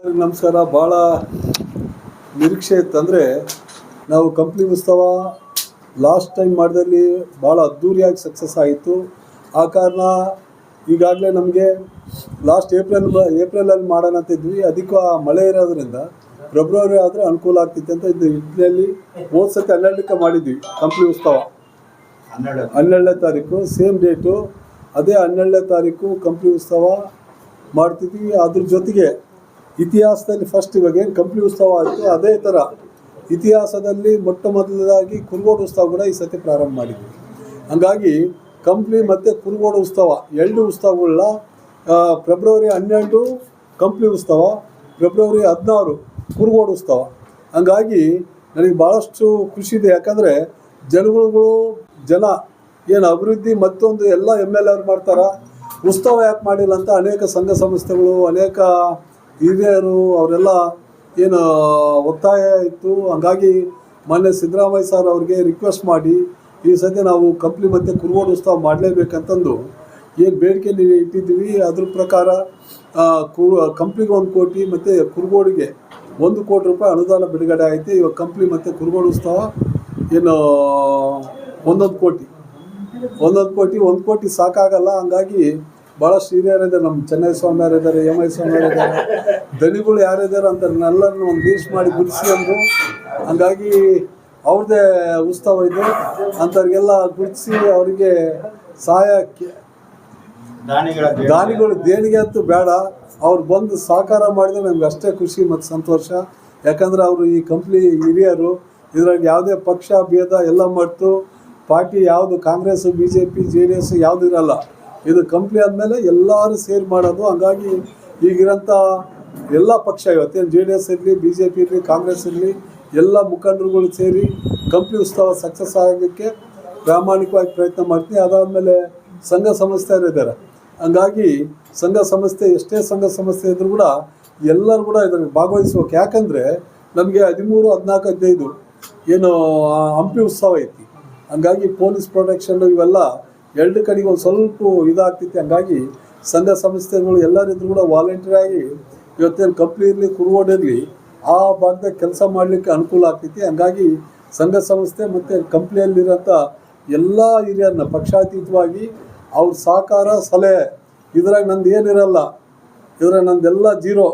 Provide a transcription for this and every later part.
ನಮಸ್ಕಾರ. ಭಾಳ ನಿರೀಕ್ಷೆ ಇತ್ತಂದರೆ ನಾವು ಕಂಪ್ನಿ ಉತ್ಸವ ಲಾಸ್ಟ್ ಟೈಮ್ ಮಾಡಿದಲ್ಲಿ ಭಾಳ ಅದ್ಧೂರಿಯಾಗಿ ಸಕ್ಸಸ್ ಆಯಿತು. ಆ ಕಾರಣ ಈಗಾಗಲೇ ನಮಗೆ ಲಾಸ್ಟ್ ಏಪ್ರಿಲಲ್ಲಿ ಮಾಡೋಣ ಅಂತಿದ್ವಿ. ಅದಕ್ಕೆ ಮಳೆ ಇರೋದ್ರಿಂದ ಫೆಬ್ರವರಿ ಆದರೆ ಅನುಕೂಲ ಆಗ್ತಿತ್ತು ಅಂತ ಇದು ಇಡ್ಲಿಯಲ್ಲಿ ಹೋದ ಸತಿ 12ಕ್ಕೆ ಮಾಡಿದ್ವಿ ಕಂಪ್ನಿ ಉತ್ಸವ. 12ನೇ ತಾರೀಕು ಸೇಮ್ ಡೇಟು, ಅದೇ 12ನೇ ತಾರೀಕು ಕಂಪ್ನಿ ಉತ್ಸವ ಮಾಡ್ತಿದ್ವಿ. ಅದ್ರ ಜೊತೆಗೆ ಇತಿಹಾಸದಲ್ಲಿ ಫಸ್ಟ್ ಇವಾಗ ಏನು ಕಂಪ್ನಿ ಉತ್ಸವ ಆಯಿತು ಅದೇ ಥರ ಇತಿಹಾಸದಲ್ಲಿ ಮೊಟ್ಟ ಮೊದಲದಾಗಿ ಕುರುಗೋಡು ಉತ್ಸವ ಕೂಡ ಈ ಸತಿ ಪ್ರಾರಂಭ ಮಾಡಿದ್ವಿ. ಹಂಗಾಗಿ ಕಂಪ್ನಿ ಮತ್ತು ಕುರುಗೋಡು ಉತ್ಸವ ಎರಡು ಉತ್ಸವಗಳನ್ನ ಫೆಬ್ರವರಿ 12 ಕಂಪ್ನಿ ಉತ್ಸವ, ಫೆಬ್ರವರಿ 16 ಕುರುಗೋಡು ಉತ್ಸವ. ಹಂಗಾಗಿ ನನಗೆ ಭಾಳಷ್ಟು ಖುಷಿ ಇದೆ. ಯಾಕಂದರೆ ಜನ ಏನು ಅಭಿವೃದ್ಧಿ ಮತ್ತೊಂದು ಎಲ್ಲ MLA ಅವ್ರು ಮಾಡ್ತಾರೆ, ಉತ್ಸವ ಯಾಕೆ ಮಾಡಿಲ್ಲ ಅಂತ ಅನೇಕ ಸಂಘ ಸಂಸ್ಥೆಗಳು, ಅನೇಕ ಹಿರಿಯರು ಅವರೆಲ್ಲ ಏನು ಒತ್ತಾಯ ಇತ್ತು. ಹಂಗಾಗಿ ಮೊನ್ನೆ ಸಿದ್ದರಾಮಯ್ಯ ಸರ್ ಅವ್ರಿಗೆ ರಿಕ್ವೆಸ್ಟ್ ಮಾಡಿ ಈ ಸತಿ ನಾವು ಕಂಪ್ನಿ ಮತ್ತು ಕುರುಗೋಡು ಉತ್ಸವ ಮಾಡಲೇಬೇಕಂತಂದು ಏನು ಬೇಡಿಕೆ ಇಟ್ಟಿದ್ದೀವಿ. ಅದ್ರ ಪ್ರಕಾರ ಕಂಪ್ನಿಗೆ 1 ಕೋಟಿ ಮತ್ತು ಕುರುಗೋಡಿಗೆ 1 ಕೋಟಿ ರೂಪಾಯಿ ಅನುದಾನ ಬಿಡುಗಡೆ ಆಯಿತು. ಇವಾಗ ಕಂಪ್ನಿ ಮತ್ತು ಕುರುಗೋಡು ಉತ್ಸವ ಏನು 1 ಕೋಟಿ 1 ಕೋಟಿ ಸಾಕಾಗಲ್ಲ. ಹಂಗಾಗಿ ಭಾಳಷ್ಟು ಹಿರಿಯರಿದ್ದಾರೆ, ನಮ್ಮ ಚೆನ್ನೈ ಸ್ವಾಮಿಯವರು ಇದ್ದಾರೆ, MI ಸ್ವಾಮಿಯವರು ಇದ್ದಾರೆ, ದನಿಗಳು ಯಾರಿದ್ದಾರೆ ಅಂಥವ್ರನ್ನೆಲ್ಲರನ್ನು ಒಂದು ಲೀಸ್ಟ್ ಮಾಡಿ ಗುಡಿಸಿ ಅಂದರು. ಹಂಗಾಗಿ ಅವ್ರದ್ದೇ ಉತ್ಸವ ಇದು, ಅಂಥವ್ರಿಗೆಲ್ಲ ಗುಡಿಸಿ ಅವರಿಗೆ ಸಹಾಯಕ್ಕೆ ದಾನಿಗಳು ದೇಣಿಗೆ ಅಂತೂ ಬೇಡ, ಅವ್ರು ಬಂದು ಸಹಕಾರ ಮಾಡಿದರೆ ನಮ್ಗೆ ಅಷ್ಟೇ ಖುಷಿ ಮತ್ತು ಸಂತೋಷ. ಯಾಕಂದರೆ ಅವರು ಈ ಕಂಪ್ನಿ ಹಿರಿಯರು, ಇದ್ರಾಗ ಯಾವುದೇ ಪಕ್ಷ ಭೇದ ಎಲ್ಲ ಮಾಡ್ತು ಪಾರ್ಟಿ ಯಾವುದು ಕಾಂಗ್ರೆಸ್ BJP JDS ಯಾವುದು ಇರಲ್ಲ. ಇದು ಕಂಪ್ನಿ ಆದಮೇಲೆ ಎಲ್ಲರೂ ಸೇರಿ ಮಾಡೋದು. ಹಂಗಾಗಿ ಈಗಿರೋಂಥ ಎಲ್ಲ ಪಕ್ಷ ಇವತ್ತೇನು JDS ಇರಲಿ, BJP ಇರಲಿ, ಕಾಂಗ್ರೆಸ್ ಇರಲಿ, ಎಲ್ಲ ಮುಖಂಡರುಗಳು ಸೇರಿ ಕಂಪ್ನಿ ಉತ್ಸವ ಸಕ್ಸಸ್ ಆಗೋಕ್ಕೆ ಪ್ರಾಮಾಣಿಕವಾಗಿ ಪ್ರಯತ್ನ ಮಾಡ್ತೀನಿ. ಅದಾದಮೇಲೆ ಸಂಘ ಸಂಸ್ಥೆಯವರು ಇದ್ದಾರೆ. ಹಂಗಾಗಿ ಸಂಘ ಸಂಸ್ಥೆ ಎಷ್ಟೇ ಸಂಘ ಸಂಸ್ಥೆ ಇದ್ರೂ ಕೂಡ ಎಲ್ಲರೂ ಕೂಡ ಇದರಲ್ಲಿ ಭಾಗವಹಿಸ್ಬೇಕು. ಯಾಕಂದರೆ ನಮಗೆ 13, 14, 15 ಏನು ಹಂಪಿ ಉತ್ಸವ ಐತಿ. ಹಂಗಾಗಿ ಪೊಲೀಸ್ ಪ್ರೊಟೆಕ್ಷನ್ ಇವೆಲ್ಲ ಎರಡು ಕಡೆಗೆ ಒಂದು ಸ್ವಲ್ಪ ಇದಾಗ್ತೈತಿ. ಹಂಗಾಗಿ ಸಂಘ ಸಂಸ್ಥೆಗಳು ಎಲ್ಲರಿದ್ರು ಕೂಡ ವಾಲಂಟಿಯರಾಗಿ ಇವತ್ತೇನು ಕಂಪ್ನಿ ಇರಲಿ, ಕುರುಗೋಡು ಇರಲಿ, ಆ ಭಾಗದಾಗ ಕೆಲಸ ಮಾಡಲಿಕ್ಕೆ ಅನುಕೂಲ ಆಗ್ತೈತಿ. ಹಂಗಾಗಿ ಸಂಘ ಸಂಸ್ಥೆ ಮತ್ತು ಕಂಪ್ನಿಯಲ್ಲಿರೋಂಥ ಎಲ್ಲ ಹಿರಿಯರನ್ನ ಪಕ್ಷಾತೀತವಾಗಿ ಅವ್ರ ಸಹಕಾರ ಸಲಹೆ, ಇದ್ರಾಗ ನಂದು ಏನಿರಲ್ಲ, ಇದ್ರಾಗ ನಂದೆಲ್ಲ ಜೀರೋ,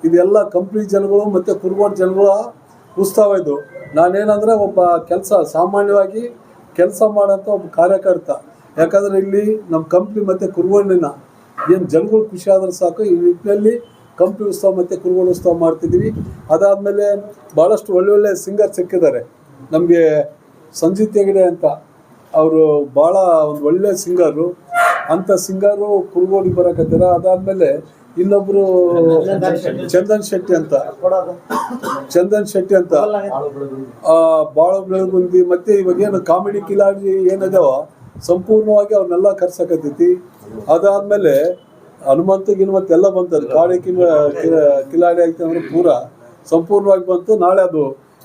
ಇದೆಲ್ಲ ಕಂಪ್ನಿ ಜನಗಳು ಮತ್ತು ಕುರುಗೋಡು ಜನಗಳ ಉತ್ಸವ ಇದು. ನಾನೇನಂದರೆ ಒಬ್ಬ ಸಾಮಾನ್ಯವಾಗಿ ಕೆಲಸ ಮಾಡೋಂಥ ಒಬ್ಬ ಕಾರ್ಯಕರ್ತ. ಯಾಕಂದರೆ ಇಲ್ಲಿ ನಮ್ಮ ಕಂಪ್ನಿ ಮತ್ತು ಕುರುಗೋಡಿನ ಏನು ಜನಗಳು ಖುಷಿ ಆದ್ರೆ ಸಾಕು. ಈ ನಿಟ್ಟಿನಲ್ಲಿ ಕಂಪ್ನಿ ಉತ್ಸವ ಮತ್ತು ಕುರುಗೋಡು ಉತ್ಸವ ಮಾಡ್ತಿದ್ದೀವಿ. ಅದಾದಮೇಲೆ ಭಾಳಷ್ಟು ಒಳ್ಳೊಳ್ಳೆ ಸಿಂಗರ್ ಸಿಕ್ಕಿದ್ದಾರೆ ನಮಗೆ. ಸಂಜಿತ್ ಹೆಗಡೆ ಅಂತ ಅವರು ಭಾಳ ಒಂದು ಒಳ್ಳೆ ಸಿಂಗರು, ಅಂಥ ಸಿಂಗರು ಕುರುಗೋಡಿಗೆ ಬರೋಕತ್ತಾರ. ಅದಾದಮೇಲೆ ಇನ್ನೊಬ್ಬರು ಚಂದನ್ ಶೆಟ್ಟಿ ಅಂತ ಭಾಳ ಬೆಳಗುಂದಿ, ಮತ್ತು ಇವಾಗೇನು ಕಾಮಿಡಿ ಕಿಲಾಡಿ ಏನಿದಾವ ಸಂಪೂರ್ಣವಾಗಿ ಅವ್ರನ್ನೆಲ್ಲ ಕರ್ಸಕತ್ತೈತಿ. ಅದಾದಮೇಲೆ ಹನುಮಂತ ಎಲ್ಲ ಬಂತದ್ದು, ಕಾಳಿ ಕಿಲಾಡಿ ಆಯ್ತು ಅಂದರೆ ಪೂರ ಸಂಪೂರ್ಣವಾಗಿ ಬಂತು. ನಾಳೆ ಅದು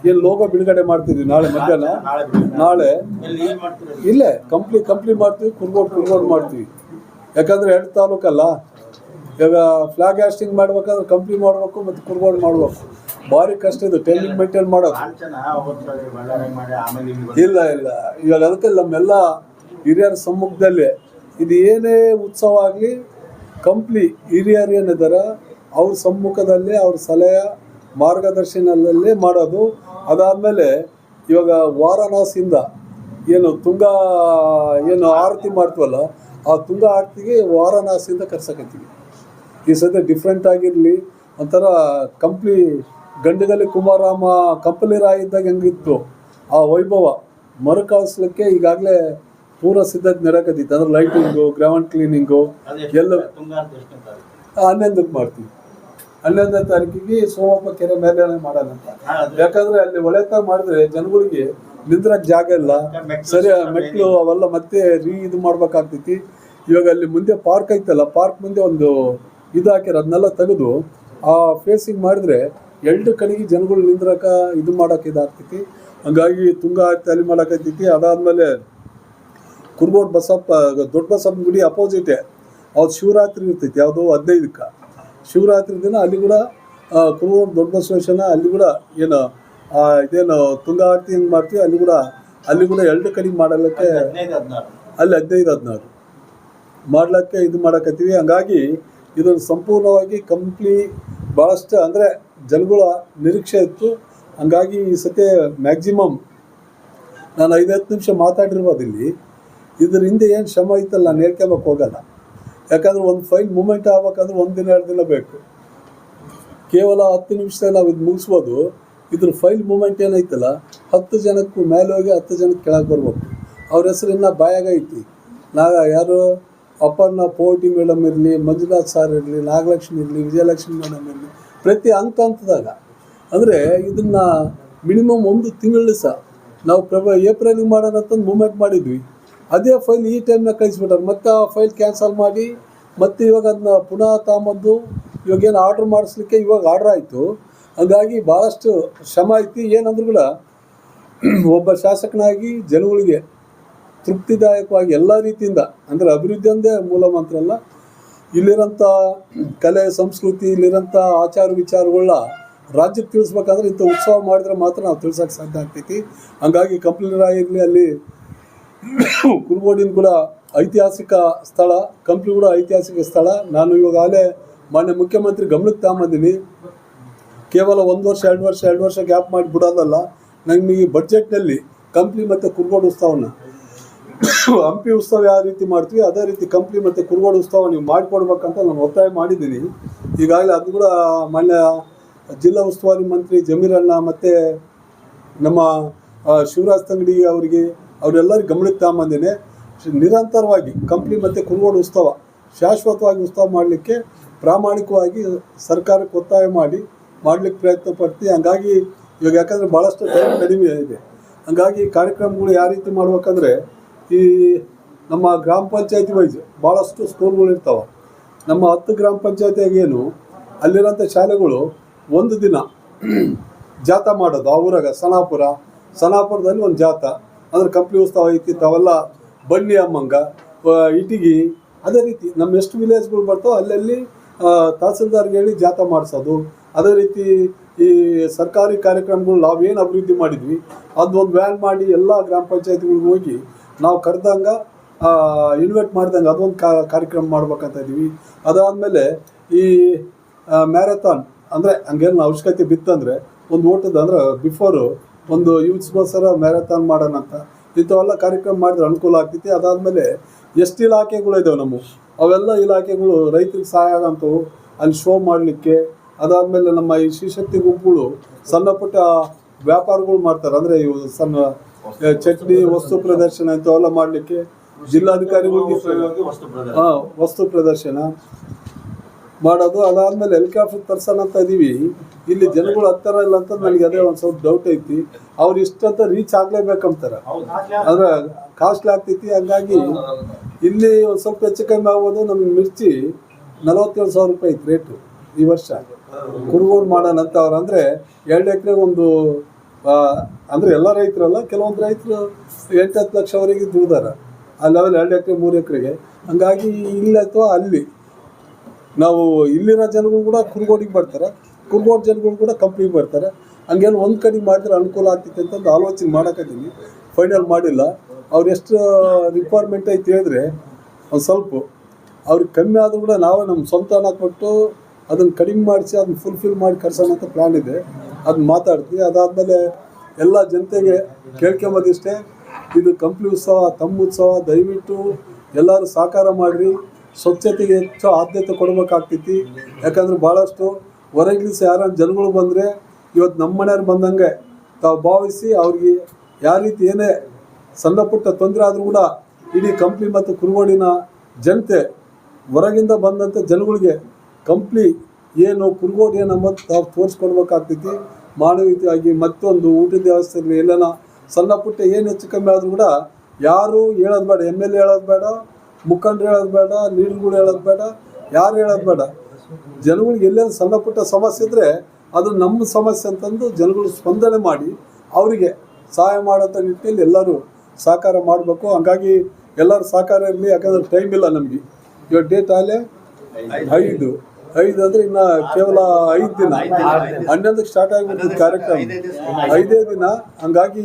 ಏನು ಲೋಗೋ ಬಿಡುಗಡೆ ಮಾಡ್ತಿದ್ವಿ, ನಾಳೆ ಮಧ್ಯಾಹ್ನ. ನಾಳೆ ಇಲ್ಲೇ ಕಂಪ್ನಿ ಮಾಡ್ತೀವಿ, ಕುರುಗೋಡು ಮಾಡ್ತೀವಿ. ಯಾಕಂದರೆ 2 ತಾಲೂಕಲ್ಲ. ಇವಾಗ ಫ್ಲಾಗ್ ಹಾಸ್ಟಿಂಗ್ ಮಾಡ್ಬೇಕಾದ್ರೆ ಕಂಪ್ನಿ ಮಾಡಬೇಕು ಮತ್ತು ಕುರುಗೋಡು ಮಾಡಬೇಕು. ಭಾರಿ ಕಷ್ಟ ಇದು ಟೈಮಿಂಗ್ ಮೇಂಟೈನ್ ಮಾಡೋದು. ಇಲ್ಲ ಇವಾಗ ಅದಕ್ಕೆ ನಮ್ಮೆಲ್ಲ ಹಿರಿಯರ ಸಮ್ಮುಖದಲ್ಲೇ ಇದು ಏನೇ ಉತ್ಸವ ಆಗಲಿ ಕಂಪ್ನಿ ಹಿರಿಯರು ಏನಿದ್ದಾರೆ ಅವ್ರ ಸಮ್ಮುಖದಲ್ಲೇ ಅವ್ರ ಸಲಹೆ ಮಾರ್ಗದರ್ಶನದಲ್ಲೇ ಮಾಡೋದು. ಅದಾದಮೇಲೆ ಇವಾಗ ವಾರಣಾಸಿಯಿಂದ ಏನು ಏನು ಆರತಿ ಮಾಡ್ತೀವಲ್ಲ, ಆ ತುಂಗ ಆರತಿಗೆ ವಾರಣಾಸಿಯಿಂದ ಕರ್ಸಕತ್ತೀವಿ. ಈ ಸದ್ಯ ಡಿಫ್ರೆಂಟ್ ಆಗಿರಲಿ, ಒಂಥರ ಕಂಪ್ನಿ ಗಂಡಗಲ್ಲಿ ಕುಮಾರರಾಮ ಕಂಪಲಿ ರಾಯ ಇದ್ದಾಗ ಹೆಂಗಿತ್ತು ಆ ವೈಭವ ಮರುಕಳಿಸ್ಲಿಕ್ಕೆ ಈಗಾಗಲೇ ಪೂರ ಸಿದ್ಧತೆ ನಡೆಯಕತ್ತಿತ್ತು. ಅಂದ್ರೆ ಲೈಟಿಂಗು, ಗ್ರೌಂಡ್ ಕ್ಲೀನಿಂಗು ಎಲ್ಲ 11ಕ್ಕೆ ಮಾಡ್ತೀವಿ. 11ನೇ ತಾರೀಕಿಗೆ ಸೋಮಪ್ಪ ಕೆರೆ ಮೇಲೆ ಮಾಡೋಣ ಅಂತ. ಯಾಕಂದರೆ ಅಲ್ಲಿ ಒಳೆತಾಗ ಮಾಡಿದ್ರೆ ಜನಗಳಿಗೆ ನಿಂದ್ರಕ್ಕೆ ಜಾಗ ಇಲ್ಲ, ಸರಿ ಮೆಟ್ಲು ಅವೆಲ್ಲ ಮತ್ತೆ ಇದು ಮಾಡ್ಬೇಕಾಗ್ತೈತಿ. ಇವಾಗ ಅಲ್ಲಿ ಮುಂದೆ ಪಾರ್ಕ್ ಐತಲ್ಲ, ಪಾರ್ಕ್ ಮುಂದೆ ಒಂದು ಇದು ಹಾಕ್ಯಾರ, ಅದನ್ನೆಲ್ಲ ತೆಗೆದು ಆ ಫೇಸಿಂಗ್ ಮಾಡಿದ್ರೆ 2 ಕಡೆಗೆ ಜನಗಳು ನಿಂದ್ರಕ ಇದು ಮಾಡೋಕೆ ಇದಾಗ್ತೈತಿ. ಹಂಗಾಗಿ ತುಂಗ ಆರತಿ ಅಲ್ಲಿ ಮಾಡೋಕೈತೈತಿ. ಅದಾದಮೇಲೆ ಕುರುಗೋಡು ದೊಡ್ಡ ಬಸಪ್ಪನ ಗುಡಿ ಅಪೋಸಿಟೇ ಅವ್ರು ಶಿವರಾತ್ರಿ ಇರ್ತೈತಿ, ಯಾವುದೋ 15ಕ್ಕೆ ಶಿವರಾತ್ರಿ ದಿನ ಅಲ್ಲಿ ಕೂಡ ಕುರುಗೋಡು ದೊಡ್ಡ ಬಸವೇಶ್ವರನ ಅಲ್ಲಿ ಕೂಡ ಏನು ಇದೇನು ತುಂಗಾ ಆರತಿ ಹೆಂಗೆ ಮಾಡ್ತೀವಿ ಅಲ್ಲಿ ಕೂಡ 2 ಕಡೆಗೆ ಮಾಡಲಿಕ್ಕೆ ಅಲ್ಲಿ 15-16 ಮಾಡ್ಲಿಕ್ಕೆ ಇದು ಮಾಡಕತ್ತೀವಿ. ಹಂಗಾಗಿ ಇದನ್ನು ಸಂಪೂರ್ಣವಾಗಿ ಭಾಳಷ್ಟು ಅಂದರೆ ಜನಗಳ ನಿರೀಕ್ಷೆ ಇತ್ತು. ಹಂಗಾಗಿ ಈ ಸತಿ ಮ್ಯಾಕ್ಸಿಮಮ್ ನಾನು 5-10 ನಿಮಿಷ ಮಾತಾಡಿರ್ಬೋದು ಇಲ್ಲಿ. ಇದ್ರ ಹಿಂದೆ ಏನು ಶ್ರಮ ಐತಲ್ಲ ನಾನು ಹೇಳ್ಕೊಬೇಕು ಹೋಗಲ್ಲ. ಯಾಕಂದರೆ ಒಂದು ಫೈಲ್ ಮೂಮೆಂಟ್ ಆಗ್ಬೇಕಂದ್ರೆ 1 ದಿನ 2 ದಿನ ಬೇಕು. ಕೇವಲ 10 ನಿಮಿಷದಲ್ಲಿ ನಾವು ಇದು ಮುಗಿಸ್ಬೋದು. ಇದ್ರ ಫೈಲ್ ಮೂಮೆಂಟ್ ಏನೈತಲ್ಲ 10 ಜನಕ್ಕೂ ಮೇಲೆ ಹೋಗಿ 10 ಜನಕ್ಕೆ ಕೆಳಗೆ ಬರ್ಬೇಕು. ಅವ್ರ ಹೆಸರು ಇನ್ನೂ ಬಾಯಾಗ ಐತಿ. ಯಾರು ಅಪ್ಪಣ್ಣ ಪೋಟಿ ಮೇಡಮ್ ಇರಲಿ, ಮಂಜುನಾಥ್ ಸರ್ ಇರಲಿ, ನಾಗಲಕ್ಷ್ಮಿ ಇರಲಿ, ವಿಜಯಲಕ್ಷ್ಮಿ ಮೇಡಮ್ ಇರಲಿ, ಪ್ರತಿ ಹಂತದಾಗ ಅಂದರೆ ಇದನ್ನು ಮಿನಿಮಮ್ 1 ತಿಂಗಳು ಸಹ ನಾವು ಏಪ್ರಿಲಿಗೆ ಮಾಡೋಣ ಅಂತಂದು ಮೂಮೆಂಟ್ ಮಾಡಿದ್ವಿ. ಅದೇ ಫೈಲ್ ಈ ಟೈಮ್ನಾಗ ಕಳಿಸ್ಬಿಟ್ಟಾರೆ. ಮತ್ತು ಆ ಫೈಲ್ ಕ್ಯಾನ್ಸಲ್ ಮಾಡಿ ಮತ್ತು ಇವಾಗ ಅದನ್ನ ಪುನಃ ತಗೊಂಬಂದು ಇವಾಗೇನು ಆರ್ಡ್ರ್ ಮಾಡಿಸ್ಲಿಕ್ಕೆ ಇವಾಗ ಆರ್ಡ್ರ್ ಆಯಿತು. ಹಾಗಾಗಿ ಭಾಳಷ್ಟು ಶ್ರಮ ಐತಿ. ಏನಂದ್ರೂ ಕೂಡ ಒಬ್ಬ ಶಾಸಕನಾಗಿ ಜನಗಳಿಗೆ ತೃಪ್ತಿದಾಯಕವಾಗಿ ಎಲ್ಲ ರೀತಿಯಿಂದ ಅಂದರೆ ಅಭಿವೃದ್ಧಿ ಒಂದೇ ಮೂಲ ಮಂತ್ರ ಅಲ್ಲ, ಇಲ್ಲಿರೋಂಥ ಕಲೆ ಸಂಸ್ಕೃತಿ, ಇಲ್ಲಿರೋಂಥ ಆಚಾರ ವಿಚಾರಗಳನ್ನ ರಾಜ್ಯಕ್ಕೆ ತಿಳಿಸ್ಬೇಕಾದ್ರೆ ಇಂಥ ಉತ್ಸವ ಮಾಡಿದ್ರೆ ಮಾತ್ರ ನಾವು ತಿಳ್ಸೋಕ್ಕೆ ಸಾಧ್ಯ ಆಗ್ತೈತಿ. ಹಂಗಾಗಿ ಕಂಪ್ಲಿರಾಗಿರಲಿ, ಅಲ್ಲಿ ಕುರುಗೋಡಿನ ಕೂಡ ಐತಿಹಾಸಿಕ ಸ್ಥಳ, ಕಂಪ್ಲಿ ಕೂಡ ಐತಿಹಾಸಿಕ ಸ್ಥಳ. ನಾನು ಇವಾಗಲೇ ಮಾನ್ಯ ಮುಖ್ಯಮಂತ್ರಿ ಗಮನಕ್ಕೆ ತಗೊಂಬಂದಿನಿ. ಕೇವಲ 1 ವರ್ಷ 2 ವರ್ಷ ಗ್ಯಾಪ್ ಮಾಡಿ ಬಿಡೋದಲ್ಲ, ನಮಗೆ ಈ ಬಡ್ಜೆಟ್ನಲ್ಲಿ ಕಂಪ್ಲಿ ಮತ್ತು ಕುರುಗೋಡು ಉತ್ಸವನ ಹಂಪಿ ಉತ್ಸವ ಯಾವ ರೀತಿ ಮಾಡ್ತೀವಿ ಅದೇ ರೀತಿ ಕಂಪ್ಲಿ ಮತ್ತು ಕುರುಗೋಡು ಉತ್ಸವ ನೀವು ಮಾಡಿಕೊಡ್ಬೇಕಂತ ನಾನು ಒತ್ತಾಯ ಮಾಡಿದ್ದೀನಿ. ಈಗಾಗಲೇ ಅದು ಕೂಡ ಮಾನ್ಯ ಜಿಲ್ಲಾ ಉಸ್ತುವಾರಿ ಮಂತ್ರಿ ಜಮೀರಣ್ಣ ಮತ್ತು ನಮ್ಮ ಶಿವರಾಜ್ ತಂಗಡಿ ಅವರೆಲ್ಲರಿಗೂ ಗಮನಕ್ಕೆ ತಗೊಂಬಂದಿನಿ. ನಿರಂತರವಾಗಿ ಕಂಪ್ಲಿ ಮತ್ತು ಕುರುಗೋಡು ಉತ್ಸವ ಶಾಶ್ವತವಾಗಿ ಉತ್ಸವ ಮಾಡಲಿಕ್ಕೆ ಪ್ರಾಮಾಣಿಕವಾಗಿ ಸರ್ಕಾರಕ್ಕೆ ಒತ್ತಾಯ ಮಾಡಲಿಕ್ಕೆ ಪ್ರಯತ್ನ ಪಡ್ತೀವಿ. ಹಂಗಾಗಿ ಇವಾಗ ಯಾಕಂದರೆ ಭಾಳಷ್ಟು ಟೈಮ್ ಕಡಿಮೆ ಇದೆ. ಹಂಗಾಗಿ ಕಾರ್ಯಕ್ರಮಗಳು ಯಾವ ರೀತಿ ಮಾಡ್ಬೇಕಂದ್ರೆ ಈ ನಮ್ಮ ಗ್ರಾಮ ಪಂಚಾಯತಿ ವೈಸ್ ಭಾಳಷ್ಟು ಸ್ಕೂಲ್ಗಳು ಇರ್ತಾವೆ. ನಮ್ಮ 10 ಗ್ರಾಮ ಪಂಚಾಯತಿಯಾಗೇನು ಅಲ್ಲಿರೋಂಥ ಶಾಲೆಗಳು 1 ದಿನ ಜಾಥಾ ಮಾಡೋದು. ಆ ಊರಾಗ ಸನಾಪುರದಲ್ಲಿ ಒಂದು ಜಾಥಾ ಅಂದ್ರೆ ಕಂಪ್ಲಿ ಉತ್ಸವ ಐತಿ. ಅವೆಲ್ಲ ಬನ್ನಿ ಅಮ್ಮಂಗ ಇಟಿಗಿ ಅದೇ ರೀತಿ ನಮ್ಮ ಎಷ್ಟು ವಿಲೇಜ್ಗಳು ಬರ್ತಾವೆ ಅಲ್ಲಲ್ಲಿ ತಹಸೀಲ್ದಾರ್ಗೆ ಹೇಳಿ ಜಾಥಾ ಮಾಡಿಸೋದು. ಅದೇ ರೀತಿ ಈ ಸರ್ಕಾರಿ ಕಾರ್ಯಕ್ರಮಗಳು ನಾವೇನು ಅಭಿವೃದ್ಧಿ ಮಾಡಿದ್ವಿ ಅದೊಂದು ವ್ಯಾನ್ ಮಾಡಿ ಎಲ್ಲ ಗ್ರಾಮ ಪಂಚಾಯತಿಗಳಿಗೆ ಹೋಗಿ ನಾವು ಕರೆದಂಗೆ ಇನ್ವೈಟ್ ಮಾಡ್ದಂಗೆ ಅದೊಂದು ಕಾರ್ಯಕ್ರಮ ಮಾಡ್ಬೇಕಂತ ಇದ್ದೀವಿ. ಅದಾದಮೇಲೆ ಈ ಮ್ಯಾರಥಾನ್ ಅಂದರೆ ಹಂಗೇನು ಅವಶ್ಯಕತೆ ಬಿತ್ತಂದರೆ ಒಂದು ಓಟದ ಅಂದರೆ ಬಿಫೋರು ಒಂದು ಯೂತ್ಸ್ಗೋಸ್ಕರ ಮ್ಯಾರಥಾನ್ ಮಾಡೋಣ ಅಂತ ಇಂಥವೆಲ್ಲ ಕಾರ್ಯಕ್ರಮ ಮಾಡಿದ್ರೆ ಅನುಕೂಲ ಆಗ್ತೈತಿ. ಅದಾದಮೇಲೆ ಎಷ್ಟು ಇಲಾಖೆಗಳು ಇದ್ದಾವೆ ಅವೆಲ್ಲ ಇಲಾಖೆಗಳು ರೈತರಿಗೆ ಸಹಾಯ ಆಗಂತವು ಅಲ್ಲಿ ಶೋ ಮಾಡಲಿಕ್ಕೆ. ಅದಾದಮೇಲೆ ನಮ್ಮ ಈ ಶ್ರೀಶಕ್ತಿ ಗುಂಪುಗಳು ಸಣ್ಣ ಪುಟ್ಟ ವ್ಯಾಪಾರಗಳು ಮಾಡ್ತಾರೆ. ಅಂದರೆ ಇವು ಸಣ್ಣ ಚಟ್ನಿ ವಸ್ತು ಪ್ರದರ್ಶನ ಇಂಥವೆಲ್ಲ ಮಾಡಲಿಕ್ಕೆ ಜಿಲ್ಲಾಧಿಕಾರಿಗಳಿಗೆ ವಸ್ತು ಪ್ರದರ್ಶನ ಮಾಡೋದು. ಅದಾದಮೇಲೆ ಹೆಲಿಕಾಪ್ಟರ್ ತರ್ಸೋಣ ಅಂತ ಇದ್ದೀವಿ. ಇಲ್ಲಿ ಜನಗಳು ಹತ್ತಾರ ಇಲ್ಲ ಅಂತ ನನಗೆ ಅದೇ ಒಂದು ಸ್ವಲ್ಪ ಡೌಟ್ ಐತಿ. ಅವ್ರು ಇಷ್ಟಂತ ರೀಚ್ ಆಗಲೇಬೇಕಂತಾರೆ, ಆದರೆ ಕಾಸ್ಟ್ಲಿ ಆಗ್ತೈತಿ. ಹಂಗಾಗಿ ಇಲ್ಲಿ ಒಂದು ಸ್ವಲ್ಪ ಹೆಚ್ಚು ಕಮ್ಮಿ ಆಗ್ಬೋದು. ನಮ್ಗೆ ಮಿರ್ಚಿ 47,000 ರೂಪಾಯಿ ಐತಿ ರೇಟು ಈ ವರ್ಷ. ಕುರುಗೋಡು ಮಾಡೋಣ ಅಂತ ಅವ್ರು ಅಂದರೆ 2 ಎಕರೆಗೆ ಒಂದು ಅಂದರೆ ಎಲ್ಲ ರೈತರಲ್ಲ, ಕೆಲವೊಂದು ರೈತರು 8-10 ಲಕ್ಷವರೆಗೆ ದುಡ್ದಾರ ಆ ಲೆವೆಲ್ 2 ಎಕರೆ 3 ಎಕರೆಗೆ. ಹಂಗಾಗಿ ಇಲ್ಲಿ ಅಥವಾ ಅಲ್ಲಿ ನಾವು ಇಲ್ಲಿರೋ ಜನಗಳು ಕೂಡ ಕುರುಗೋಡಿಗೆ ಬರ್ತಾರೆ, ಕುರುಗೋಡು ಜನಗಳು ಕೂಡ ಕಂಪ್ನಿಗೆ ಬರ್ತಾರೆ. ಹಂಗೇನು ಒಂದು ಕಡೆ ಮಾಡಿದ್ರೆ ಅನುಕೂಲ ಆಗ್ತೈತೆ ಅಂತಂದು ಆಲೋಚನೆ ಮಾಡೋಕ್ಕಿದ್ದೀನಿ. ಫೈನಲ್ ಮಾಡಿಲ್ಲ. ಅವ್ರು ಎಷ್ಟು ರಿಕ್ವೈರ್ಮೆಂಟ್ ಐತೆ ಹೇಳಿದ್ರೆ ಒಂದು ಸ್ವಲ್ಪ ಅವ್ರಿಗೆ ಕಮ್ಮಿ ಆದರೂ ಕೂಡ ನಾವೇ ನಮ್ಮ ಸ್ವಂತ ಹಣ ಕೊಟ್ಟು ಅದನ್ನು ಕಡಿಮೆ ಮಾಡಿಸಿ ಅದನ್ನ ಫುಲ್ಫಿಲ್ ಮಾಡಿ ಕರ್ಸೋಣ ಅಂತ ಪ್ಲ್ಯಾನ್ ಇದೆ. ಅದನ್ನ ಮಾತಾಡ್ತೀವಿ. ಅದಾದಮೇಲೆ ಎಲ್ಲ ಜನತೆಗೆ ಕೇಳ್ಕೊಂಬೋದಿಷ್ಟೇ, ಇದು ಕಂಪ್ಲಿ ಉತ್ಸವ ತಮ್ಮ ಉತ್ಸವ. ದಯವಿಟ್ಟು ಎಲ್ಲರೂ ಸಹಕಾರ ಮಾಡಿರಿ. ಸ್ವಚ್ಛತೆಗೆ ಹೆಚ್ಚು ಆದ್ಯತೆ ಕೊಡಬೇಕಾಗ್ತೈತಿ. ಯಾಕಂದರೆ ಭಾಳಷ್ಟು ಹೊರಗಿನ ಯಾರು ಜನಗಳು ಬಂದರೆ ಇವತ್ತು ನಮ್ಮ ಮನೆಯವ್ರು ಬಂದಂಗೆ ತಾವು ಭಾವಿಸಿ ಅವ್ರಿಗೆ ಯಾವ ರೀತಿ ಏನೇ ಸಣ್ಣ ಪುಟ್ಟ ತೊಂದರೆ ಆದರೂ ಕೂಡ ಇಡೀ ಕಂಪ್ಲಿ ಮತ್ತು ಕುರುಗೋಡಿನ ಜನತೆ ಹೊರಗಿಂದ ಬಂದಂಥ ಜನಗಳಿಗೆ ಕಂಪ್ಲಿ ಏನು ಕುರುಗೋಡು ಏನು ಅಂಬಂತ ತಾವು ತೋರಿಸ್ಕೊಡ್ಬೇಕಾಗ್ತೈತಿ. ಮಾನವೀಯತೆಯಾಗಿ ಮತ್ತೊಂದು ಊಟದ ವ್ಯವಸ್ಥೆಯಲ್ಲಿ ಎಲ್ಲನ ಸಣ್ಣ ಪುಟ್ಟ ಏನು ಹೆಚ್ಚು ಕಮ್ಮಿ ಆದರೂ ಕೂಡ ಯಾರು ಹೇಳೋದು ಬೇಡ, MLA ಹೇಳೋದು ಬೇಡ, ಮುಖಂಡರು ಹೇಳೋದು ಬೇಡ, ಲೀಡರ್ಗಳು ಹೇಳೋದು ಬೇಡ, ಯಾರು ಹೇಳೋದು ಬೇಡ. ಜನಗಳಿಗೆ ಎಲ್ಲೇನು ಸಣ್ಣ ಪುಟ್ಟ ಸಮಸ್ಯೆ ಇದ್ದರೆ ಅದು ನಮ್ಮ ಸಮಸ್ಯೆ ಅಂತಂದು ಜನಗಳು ಸ್ಪಂದನೆ ಮಾಡಿ ಅವರಿಗೆ ಸಹಾಯ ಮಾಡೋಂಥ ನಿಟ್ಟಿನಲ್ಲಿ ಎಲ್ಲರೂ ಸಹಕಾರ ಮಾಡಬೇಕು. ಹಂಗಾಗಿ ಎಲ್ಲರೂ ಸಹಕಾರ ಇರಲಿ. ಯಾಕಂದರೆ ಟೈಮ್ ಇಲ್ಲ ನಮಗೆ. ಇವಾಗ ಡೇಟ್ ಆಗಲೇ 5 5 ಅಂದರೆ ಇನ್ನು ಕೇವಲ 5 ದಿನ, 11ಕ್ಕೆ ಸ್ಟಾರ್ಟ್ ಆಗಿಬಿಟ್ಟು ಕಾರ್ಯಕ್ರಮ 5 ದಿನ. ಹಂಗಾಗಿ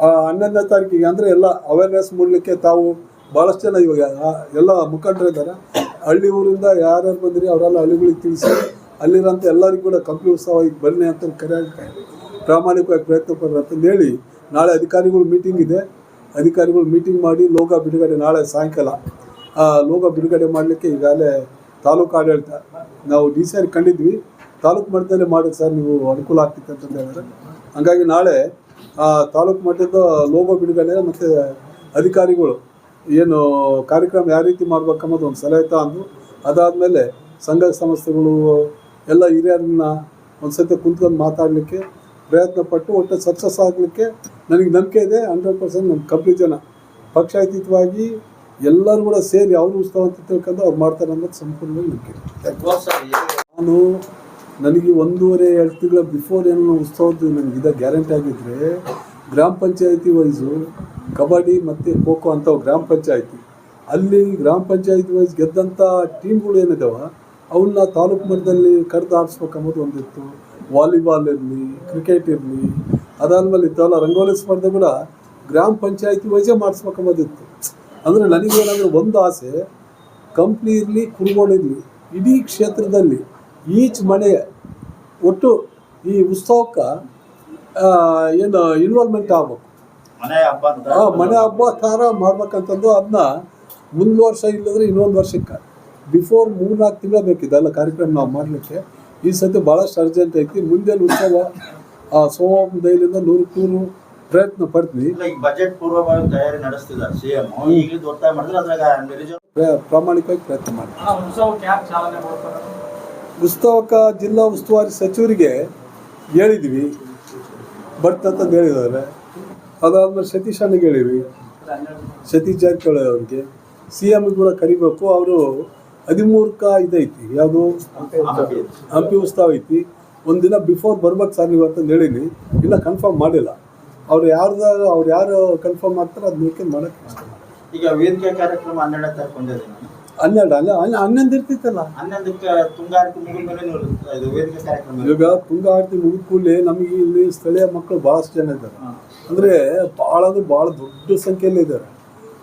11ನೇ ತಾರೀಕಿಗೆ ಅಂದರೆ ಎಲ್ಲ ಅವೇರ್ನೆಸ್ ಮೂಡಲಿಕ್ಕೆ ತಾವು ಭಾಳಷ್ಟು ಜನ ಇವಾಗ ಎಲ್ಲ ಮುಖಂಡರಿದ್ದಾರೆ. ಹಳ್ಳಿ ಊರಿಂದ ಯಾರ್ಯಾರು ಬಂದಿರಿ ಅವರೆಲ್ಲ ಹಳ್ಳಿಗಳಿಗೆ ತಿಳಿಸಿ ಅಲ್ಲಿರೋಂಥ ಎಲ್ಲರಿಗೂ ಕೂಡ ಕಂಪ್ಲಿ ಉತ್ಸವ ಈಗ ಬನ್ನಿ ಅಂತ ಕರೆಯೋಕ್ಕೆ ಪ್ರಾಮಾಣಿಕವಾಗಿ ಪ್ರಯತ್ನ ಪಡ್ರಿ ಅಂತಂದು ಹೇಳಿ, ನಾಳೆ ಅಧಿಕಾರಿಗಳು ಮೀಟಿಂಗ್ ಇದೆ. ಅಧಿಕಾರಿಗಳು ಮೀಟಿಂಗ್ ಮಾಡಿ ಲೋಗೋ ಬಿಡುಗಡೆ ನಾಳೆ ಸಾಯಂಕಾಲ ಲೋಗೋ ಬಿಡುಗಡೆ ಮಾಡಲಿಕ್ಕೆ ಈಗಾಗಲೇ ತಾಲೂಕು ಆಡಳಿತ ನಾವು DC ಕಂಡಿದ್ವಿ. ತಾಲೂಕು ಮಟ್ಟದಲ್ಲೇ ಮಾಡಿ ಸರ್ ನೀವು ಅನುಕೂಲ ಆಗ್ತಿತ್ತು ಅಂತಂದು ಹೇಳಿದ್ರೆ, ಹಂಗಾಗಿ ನಾಳೆ ತಾಲೂಕು ಮಟ್ಟದ ಲೋಗೋ ಬಿಡುಗಡೆ ಮತ್ತು ಅಧಿಕಾರಿಗಳು ಏನು ಕಾರ್ಯಕ್ರಮ ಯಾವ ರೀತಿ ಮಾಡ್ಬೇಕನ್ನೋದು ಒಂದು ಸಲಹೆ ತಂದು, ಅದಾದಮೇಲೆ ಸಂಘ ಸಂಸ್ಥೆಗಳು ಎಲ್ಲ ಹಿರಿಯರನ್ನ ಒಂದು ಸತಿ ಕುಂತ್ಕೊಂಡು ಮಾತಾಡಲಿಕ್ಕೆ ಪ್ರಯತ್ನ ಪಟ್ಟು ಒಟ್ಟು ಸಕ್ಸಸ್ ಆಗಲಿಕ್ಕೆ ನನಗೆ ನಂಬಿಕೆ ಇದೆ. 100% ನಮ್ಮ ಕಂಪ್ನಿ ಜನ ಪಕ್ಷಾತೀತವಾಗಿ ಎಲ್ಲರೂ ಕೂಡ ಸೇರಿ ಅವರು ಉತ್ಸವ ಅಂತ ತಿಳ್ಕೊಂಡು ಅವ್ರು ಮಾಡ್ತಾರೆ ಅನ್ನೋದು ಸಂಪೂರ್ಣವಾಗಿ ನಂಬಿಕೆ ಇದೆ. ನನಗೆ 1.5-2 ತಿಂಗಳ ಬಿಫೋರ್ ಏನೋ ಉತ್ಸವದ್ದು ನನಗಿದೆ ಗ್ಯಾರಂಟಿ ಆಗಿದ್ದರೆ, ಗ್ರಾಮ ಪಂಚಾಯತಿ ವೈಸು ಕಬಡ್ಡಿ ಮತ್ತು ಖೋ ಖೋ ಅಂಥವು ಗ್ರಾಮ ಪಂಚಾಯತಿ ಅಲ್ಲಿ ಗ್ರಾಮ ಪಂಚಾಯತಿ ವೈಸ್ ಗೆದ್ದಂಥ ಟೀಮ್ಗಳು ಏನಿದಾವ ಅವನ್ನ ತಾಲೂಕು ಮಟ್ಟದಲ್ಲಿ ಕರೆದು ಆಡಿಸ್ಬೇಕಂಬುದು ಒಂದಿತ್ತು. ವಾಲಿಬಾಲ್ ಇರಲಿ, ಕ್ರಿಕೆಟ್ ಇರಲಿ, ಅದಾದಮೇಲೆ ಇತ್ತಲ್ಲ ರಂಗೋಲಿ ಸ್ಪರ್ಧೆ ಕೂಡ ಗ್ರಾಮ ಪಂಚಾಯತಿ ವೈಸೇ ಮಾಡಿಸ್ಬೇಕಂಬೋದಿತ್ತು. ಅಂದರೆ ನನಗೇನಾದರೂ ಒಂದು ಆಸೆ, ಕಂಪ್ನಿ ಇರಲಿ ಕುರುಗೋಡು ಇರಲಿ, ಇಡೀ ಕ್ಷೇತ್ರದಲ್ಲಿ ಈಚ್ ಮನೆ ಒಟ್ಟು ಈ ಉತ್ಸವಕ್ಕೆ ಏನು ಇನ್ವಾಲ್ವ್ಮೆಂಟ್ ಆಗ್ಬೇಕು, ಮನೆ ಹಬ್ಬ ಥರ ಮಾಡ್ಬೇಕಂತಂದು ಅದನ್ನ ಮುಂದೆ ವರ್ಷ ಇಲ್ಲದ್ರೆ ಇನ್ನೊಂದು ವರ್ಷಕ್ಕೆ ಬಿಫೋರ್ 3-4 ತಿಂಗಳು ಬೇಕಿದ್ದೆಲ್ಲ ಕಾರ್ಯಕ್ರಮ ನಾವು ಮಾಡಲಿಕ್ಕೆ. ಈ ಸತಿ ಭಾಳಷ್ಟು ಅರ್ಜೆಂಟ್ ಐತಿ. ಮುಂದೆ ಉತ್ಸವ ಸೋಮವಾರದಿಂದ 100 ಪ್ರಯತ್ನ ಪಡ್ತೀವಿ. ಬಜೆಟ್ ಪೂರ್ವಭಾವಿ ತಯಾರಿ ನಡೆಸ್ತಿದ್ದಾರೆ CM. ಪ್ರಾಮಾಣಿಕವಾಗಿ ಪ್ರಯತ್ನ ಮಾಡ್ತೀವಿ. ಉತ್ಸವಕ್ಕೆ ಜಿಲ್ಲಾ ಉಸ್ತುವಾರಿ ಸಚಿವರಿಗೆ ಹೇಳಿದ್ವಿ ಬರ್ತಂತಂದು ಹೇಳಿದ್ದಾರೆ. ಅದಾದ್ಮೇಲೆ ಸತೀಶ್ ಅಣ್ಣಗೆ ಹೇಳಿವಿ, ಸತೀಶ್ ಜಾರಕಿಹೊಳಿ ಅವ್ರಿಗೆ. CM ಕೂಡ ಕರಿಬೇಕು. ಅವರು 13ಕ್ಕೆ ಇದೈತಿ, ಯಾವುದು ಹಂಪಿ ಉತ್ಸವ ಐತಿ. ಒಂದಿನ ಬಿಫೋರ್ ಬರ್ಬೇಕು ಸರ್ ನೀವು ಅಂತಂದು ಹೇಳಿನಿ. ಇಲ್ಲ ಕನ್ಫರ್ಮ್ ಮಾಡಿಲ್ಲ. ಅವ್ರು ಯಾರು ಕನ್ಫರ್ಮ್ ಮಾಡ್ತಾರೆ ಅದು ನೋಡ್ಕೊಂಡು ಮಾಡೋಕ್ಕೆ ಇಷ್ಟ. ಈಗ ವೇದಿಕೆ ಕಾರ್ಯಕ್ರಮ 12ನೇ ತಾರೀಕು ಬಂದಿದೆ. 11 ಇರ್ತಿತ್ತಲ್ಲ. 11ಕ್ಕೆ ತುಂಗಾ ಆರತಿ ಮುಗಿದ ಇದು ವೇದಿಕೆ ಕಾರ್ಯಕ್ರಮ. ಈಗ ತುಂಗಾ ಆರತಿ ಮುಗಿದ ಕೂಡಲೇ ನಮಗೆ ಇಲ್ಲಿ ಸ್ಥಳೀಯ ಮಕ್ಕಳು ಭಾಳಷ್ಟು ಜನ ಇದ್ದಾರೆ. ಅಂದರೆ ಭಾಳ ದೊಡ್ಡ ಸಂಖ್ಯೆಯಲ್ಲಿ ಇದ್ದಾರೆ.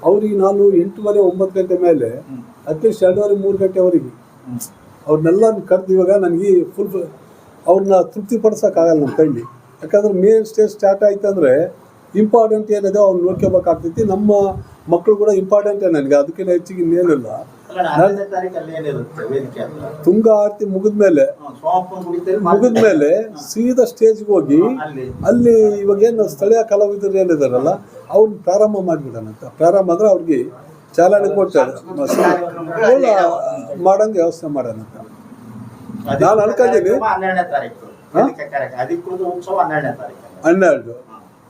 ಅವ್ರಿಗೆ ನಾನು 8:30-9 ಗಂಟೆ ಮೇಲೆ ಅಟ್ಲೀಸ್ಟ್ 2:30-3 ಗಂಟೆವರೆಗೆ ಅವ್ರನ್ನೆಲ್ಲ ಕರೆದು ಇವಾಗ ನನಗೆ ಫುಲ್ ಅವ್ರನ್ನ ತೃಪ್ತಿಪಡಿಸೋಕ್ಕಾಗಲ್ಲ ನಮ್ಮ ಕೈಲಿ. ಯಾಕಂದ್ರೆ ಮೇನ್ ಸ್ಟೇಜ್ ಸ್ಟಾರ್ಟ್ ಆಯ್ತು ಅಂದರೆ ಇಂಪಾರ್ಟೆಂಟ್ ಏನಿದೆ ಅವ್ನು ನೋಡ್ಕೋಬೇಕಾಗ್ತೈತಿ. ನಮ್ಮ ಮಕ್ಕಳು ಕೂಡ ಇಂಪಾರ್ಟೆಂಟೇ ನನಗೆ, ಅದಕ್ಕಿಂತ ಹೆಚ್ಚಿಗೆ ಇನ್ನೇನಿಲ್ಲ. ತುಂಗಾ ಆರತಿ ಮುಗಿದ್ಮೇಲೆ ಸೀದಾ ಸ್ಟೇಜ್ಗೆ ಹೋಗಿ ಅಲ್ಲಿ ಇವಾಗ ಏನು ಸ್ಥಳೀಯ ಕಲಾವಿದರು ಏನಿದಾರಲ್ಲ ಅವ್ರನ್ನ ಪ್ರಾರಂಭ ಮಾಡಿಬಿಡೋಣಂತ. ಪ್ರಾರಂಭ ಅಂದ್ರೆ ಅವ್ರಿಗೆ ಚಾಲನೆ ಕೊಟ್ಟಾರೆ ಮಾಡಂಗೆ ವ್ಯವಸ್ಥೆ ಮಾಡೋಣಂತ ನಾನು ಅನ್ಕೊಂಡಿದ್ದೀನಿ.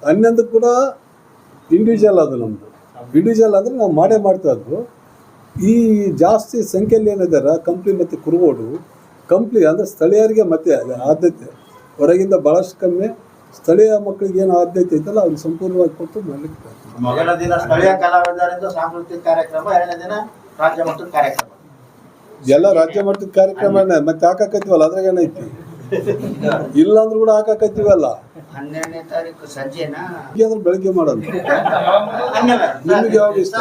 11 ಕೂಡ ಇಂಡಿವಿಜುವಲ್ ಅದು ನಮ್ಮದು. ಇಂಡಿವಿಜುವಲ್ ಅಂದರೆ ನಾವು ಮಾಡ್ತಾ ಇದ್ವು. ಈ ಜಾಸ್ತಿ ಸಂಖ್ಯೆಯಲ್ಲಿ ಏನಿದ್ದಾರೆ ಕಂಪ್ನಿ ಮತ್ತು ಕುರುಗೋಡು ಕಂಪ್ನಿ ಅಂದರೆ ಸ್ಥಳೀಯರಿಗೆ ಮತ್ತೆ ಆದ್ಯತೆ, ಹೊರಗಿಂದ ಭಾಳಷ್ಟು ಕಮ್ಮಿ. ಸ್ಥಳೀಯ ಮಕ್ಕಳಿಗೆ ಏನು ಆದ್ಯತೆ ಐತಲ್ಲ ಅವ್ರಿಗೆ ಸಂಪೂರ್ಣವಾಗಿ ಕೊಟ್ಟು ಮಾಡಲಿಕ್ಕೆ. ಮೊದಲ ದಿನ ಸ್ಥಳೀಯ ಕಲಾವಿದರಿಂದ ಸಾಂಸ್ಕೃತಿಕ ಕಾರ್ಯಕ್ರಮ, 2ನೇ ದಿನ ರಾಜ್ಯ ಮಟ್ಟದ ಕಾರ್ಯಕ್ರಮ. ಎಲ್ಲ ರಾಜ್ಯ ಮಟ್ಟದ ಕಾರ್ಯಕ್ರಮನೇ ಮತ್ತೆ ಹಾಕಕತ್ತೀವಲ್ಲ, ಅದ್ರಾಗ ಏನೈತಿ? ಇಲ್ಲಾಂದ್ರೂ ಕೂಡ ಹಾಕಕತ್ತೀವಲ್ಲ. 12ನೇ ತಾರೀಕು ಸಂಜೆನಾ ಬೆಳಗ್ಗೆ ಮಾಡೋದು ನಿಮಗೆ ಯಾವಾಗ ಇಷ್ಟ?